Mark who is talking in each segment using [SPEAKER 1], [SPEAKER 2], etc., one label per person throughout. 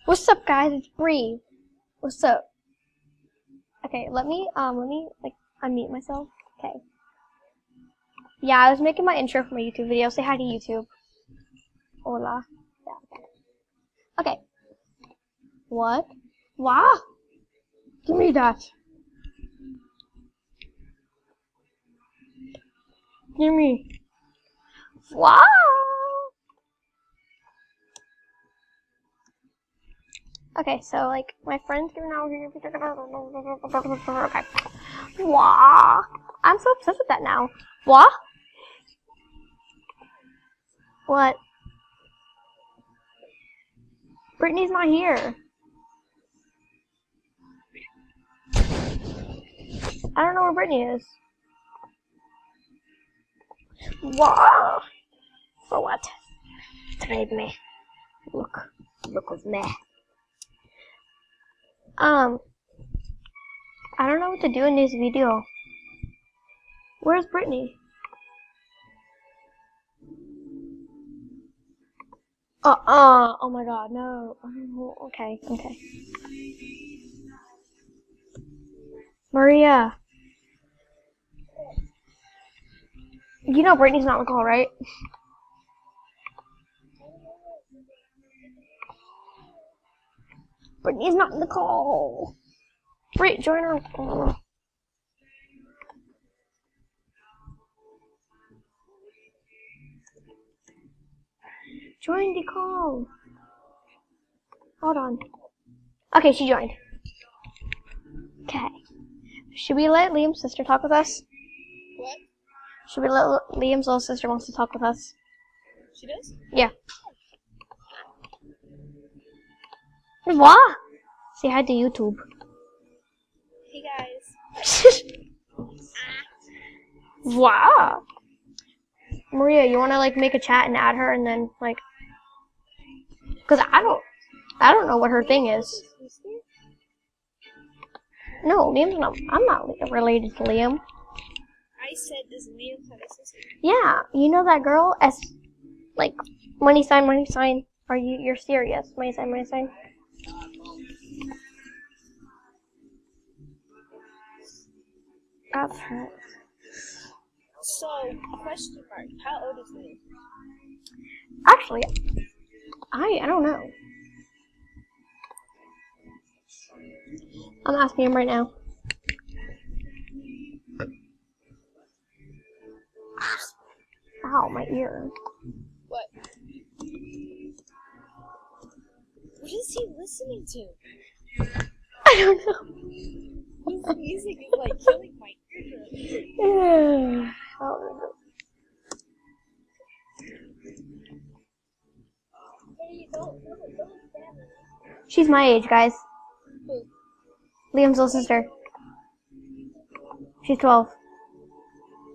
[SPEAKER 1] What's up, guys? It's Bree. What's up? Okay, let me like unmute myself. Okay. Yeah, I was making my intro for my YouTube video. Say hi to YouTube. Hola. Yeah. Okay. What? Wow. Give me that. Give me. Wow. Okay, so like my friend's giving out here. Okay. Wow. I'm so obsessed with that now. What? What? Brittany's not here. I don't know where Brittany is. Wow. For what? Trade me. Look with me. I don't know what to do in this video. Where's Brittany? Oh my god, no. Okay. Maria. You know Brittany's not on the call, right? Brittany's not in the call. Britt, join her. Join the call. Hold on. Okay, she joined. Okay. Should we let Liam's sister talk with us?
[SPEAKER 2] What?
[SPEAKER 1] Should we let Liam's little sister wants to talk with us?
[SPEAKER 2] She does?
[SPEAKER 1] Yeah. What? Say hi to YouTube.
[SPEAKER 2] Hey guys.
[SPEAKER 1] Wow. Maria, you wanna like make a chat and add her and then like, cause I don't know what her thing is. No, Liam's not. I'm not related to Liam.
[SPEAKER 2] I said, does Liam have a sister?
[SPEAKER 1] Yeah, you know that girl? Like money sign. Are you're serious? Money sign. That's her.
[SPEAKER 2] So, question mark. How old is Liam?
[SPEAKER 1] Actually, I don't know. I'm asking him right now. Ow, my ear.
[SPEAKER 2] What? What is he listening to?
[SPEAKER 1] I don't know.
[SPEAKER 2] His music is like killing my eardrum. Hey, don't stab me.
[SPEAKER 1] She's my age, guys.
[SPEAKER 2] Who?
[SPEAKER 1] Liam's little sister. She's 12.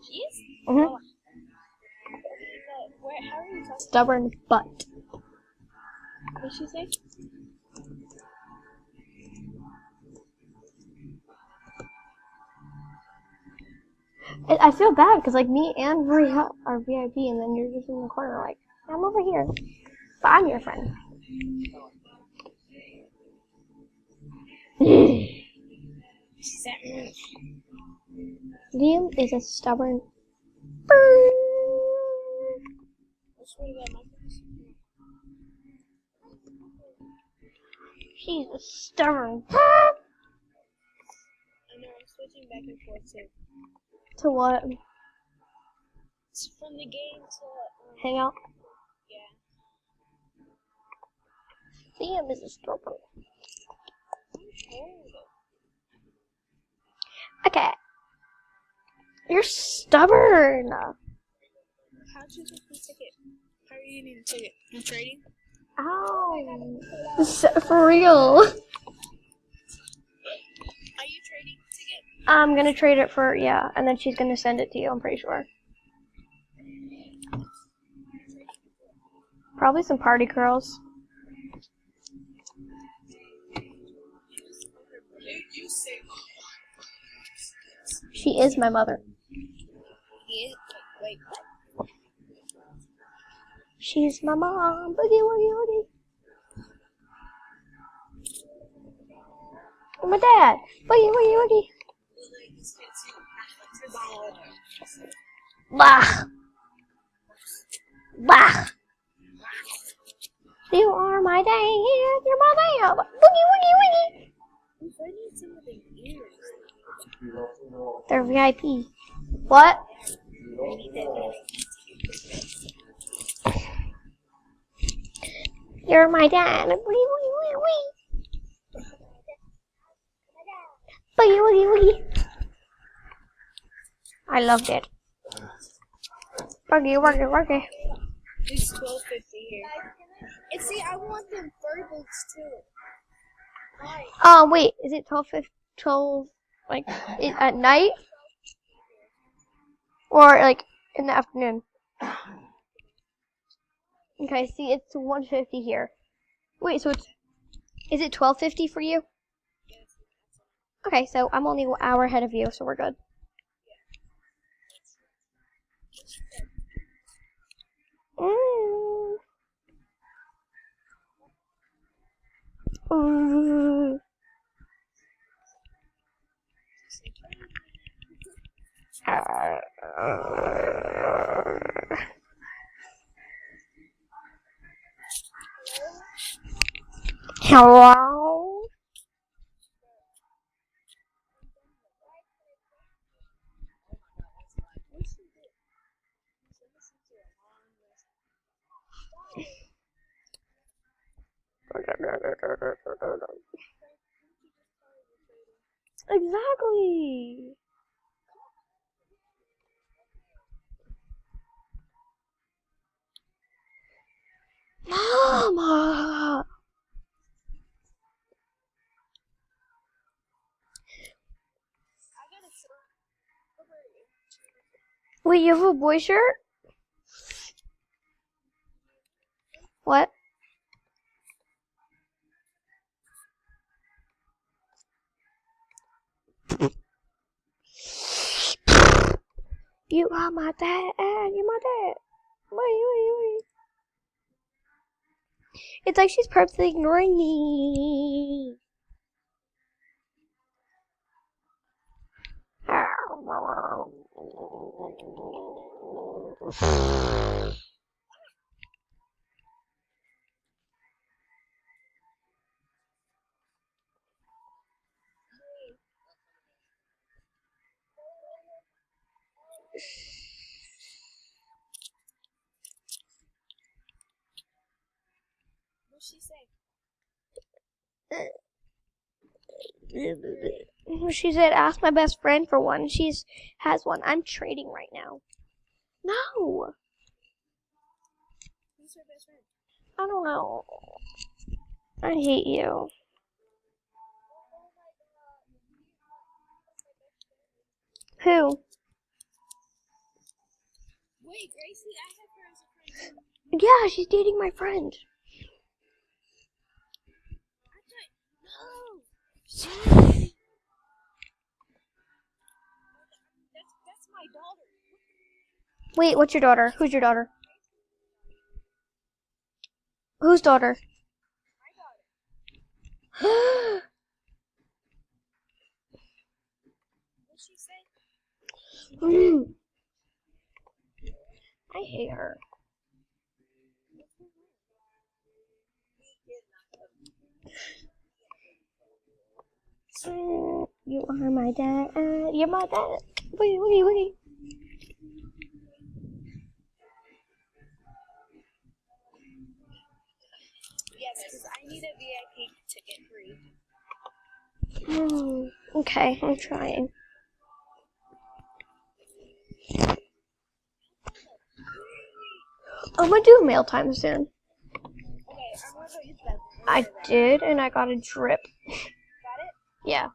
[SPEAKER 2] She is?
[SPEAKER 1] Mhm.
[SPEAKER 2] Oh. How are you talking?
[SPEAKER 1] Stubborn butt.
[SPEAKER 2] What did she say?
[SPEAKER 1] I feel bad because like me and Maria are VIP, and then you're just in the corner like, I'm over here, but I'm your friend.
[SPEAKER 2] She's at me.
[SPEAKER 1] Liam is a stubborn. She's a stubborn.
[SPEAKER 2] I know, I'm switching back and forth too.
[SPEAKER 1] To what?
[SPEAKER 2] From the game to
[SPEAKER 1] Hang out.
[SPEAKER 2] Yeah.
[SPEAKER 1] Liam is a stubborn. Okay. You're stubborn.
[SPEAKER 2] How'd you get the ticket? How are you getting the ticket? You trading?
[SPEAKER 1] Ow. For real.
[SPEAKER 2] Are you trading the ticket?
[SPEAKER 1] I'm gonna trade it for, yeah, and then she's gonna send it to you, I'm pretty sure. Probably some party girls. She is my mother.
[SPEAKER 2] Yeah. Wait, what?
[SPEAKER 1] She's my mom. Boogie woogie woogie. My dad. Wiggy, wiggy, wiggy. Bah. Bah. You are my dad. You're my dad. Wiggy, wiggy, wiggy.
[SPEAKER 2] If I need some of the ears.
[SPEAKER 1] They're VIP. What? You're my dad. Wiggy, wiggy, wiggy, wiggy. Wiggy, wiggy, wiggy. I loved it. Wiggy, wiggy, wiggy.
[SPEAKER 2] It's 12:50 here. And see, I want them fur boots too.
[SPEAKER 1] Wait, is it 12, like, at night? Or, like, in the afternoon? Okay, see, it's 1:50 here. Wait, so is it 12:50 for you? Okay, so I'm only an hour ahead of you, so we're good. Hello? Exactly. Mama. Wait, you have a boy shirt? What? You are my dad. You're my dad. Wait. It's like she's purposely ignoring me.
[SPEAKER 2] What'd she say?
[SPEAKER 1] She said, ask my best friend for one. Has one. I'm trading right now. No.
[SPEAKER 2] Who's her best friend?
[SPEAKER 1] I don't know. I hate you. Who?
[SPEAKER 2] Wait, Gracie, I have her as a friend.
[SPEAKER 1] Yeah, she's dating my friend.
[SPEAKER 2] No. That's my daughter.
[SPEAKER 1] Wait, what's your daughter? Who's your daughter? Whose daughter?
[SPEAKER 2] My daughter. What'd she say?
[SPEAKER 1] I hate her. You are my dad. You're my dad. Wiggy.
[SPEAKER 2] Yes, because I need a VIP ticket free.
[SPEAKER 1] Okay, I'm trying. I'm gonna do mail time soon.
[SPEAKER 2] Okay, I'm gonna go use that.
[SPEAKER 1] I did, and I got a drip.
[SPEAKER 2] Got it?
[SPEAKER 1] Yeah.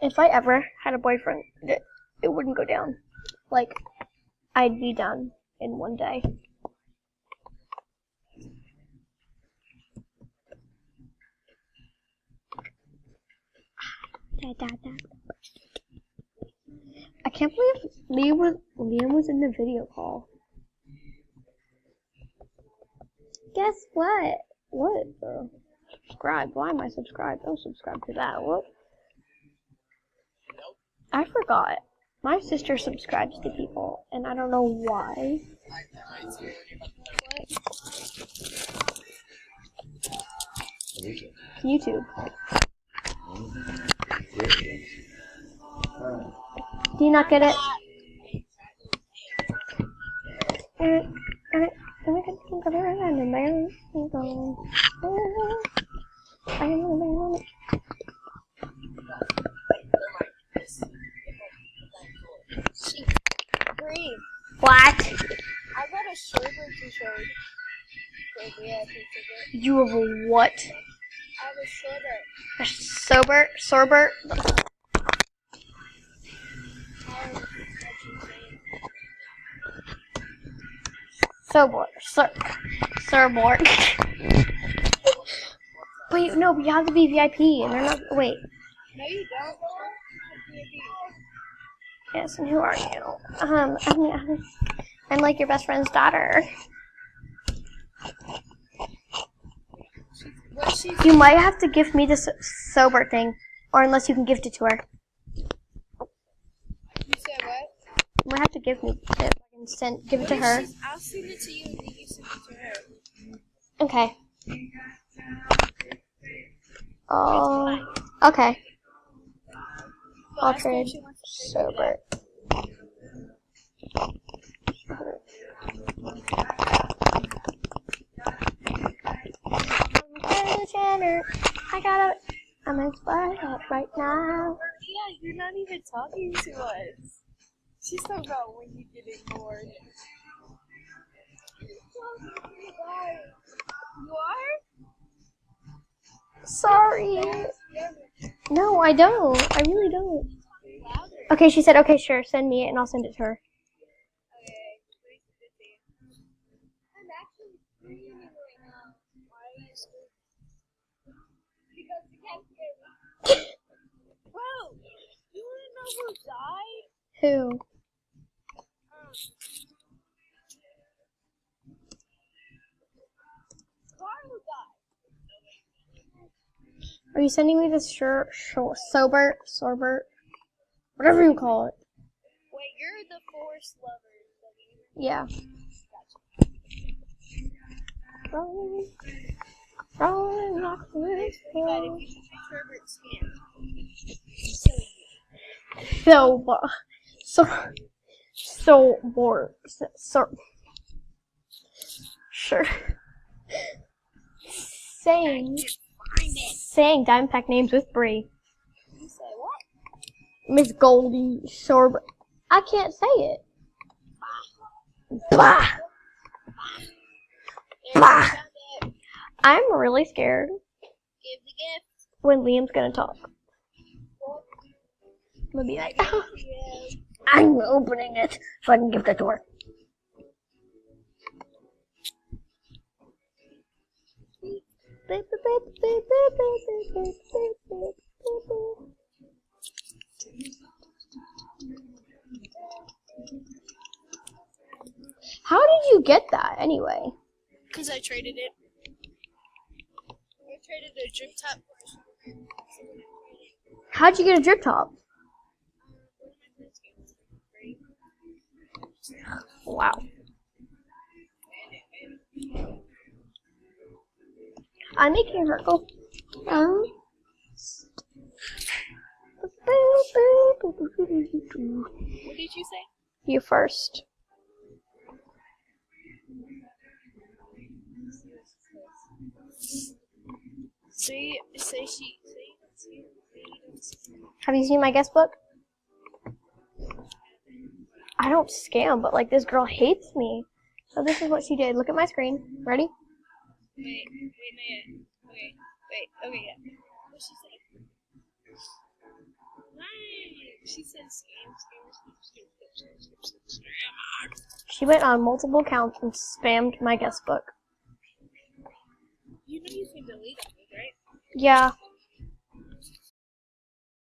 [SPEAKER 1] If I ever had a boyfriend, it wouldn't go down. Like, I'd be done in one day. I can't believe Liam was in the video call. Guess what? What? Subscribe. Why am I subscribed? Don't subscribe to that. What? I forgot. My sister subscribes to people, and I don't know why. YouTube. Do you not get it?
[SPEAKER 2] Green.
[SPEAKER 1] What?
[SPEAKER 2] I got a sherbet t-shirt.
[SPEAKER 1] You have a what?
[SPEAKER 2] I have a sherbet.
[SPEAKER 1] A sober? Sober. But you have to be VIP, and they're not. Wait.
[SPEAKER 2] No, you don't.
[SPEAKER 1] Yes, and who are you? I'm like your best friend's daughter. You might have to give me this sober thing, or unless you can gift it to her.
[SPEAKER 2] You said what?
[SPEAKER 1] You might have to give me it. I can give it to her.
[SPEAKER 2] I'll send it to you and you send it to her.
[SPEAKER 1] Okay. Oh. Okay. I'll trade sober. I'm inspired right now.
[SPEAKER 2] Yeah, you're not even talking to us. She's talking about when you get ignored. You are?
[SPEAKER 1] Sorry. No, I don't. I really don't. Okay, she said, okay, sure, send me it and I'll send it to her.
[SPEAKER 2] I'm actually screaming right now. Why are you screaming? Because you can't hear me. Bro, you wanna know who died?
[SPEAKER 1] Who?
[SPEAKER 2] Carl died.
[SPEAKER 1] Are you sending me this sober, whatever you call it?
[SPEAKER 2] Wait, you're the force lover.
[SPEAKER 1] Yeah. Rolling like a whistle. Sure. Saying Diamondback names with Bree.
[SPEAKER 2] You say what?
[SPEAKER 1] Miss Goldie Sorb. I can't say it. Bah. Bah. I'm really scared.
[SPEAKER 2] Give the gift.
[SPEAKER 1] When Liam's gonna talk. I'm gonna be like, I'm opening it so I can give it to her. How did you get that anyway?
[SPEAKER 2] Because I traded it. I traded a drip top.
[SPEAKER 1] How'd you get a drip top? Wow. I'm making her go.
[SPEAKER 2] What did you say?
[SPEAKER 1] You first. Have you seen my guest book? I don't scam, but like this girl hates me. So this is what she did. Look at my screen. Ready?
[SPEAKER 2] Wait, okay, yeah. What she say? She said scam.
[SPEAKER 1] She went on multiple accounts and spammed my guest book.
[SPEAKER 2] You know you can delete it, right?
[SPEAKER 1] Yeah.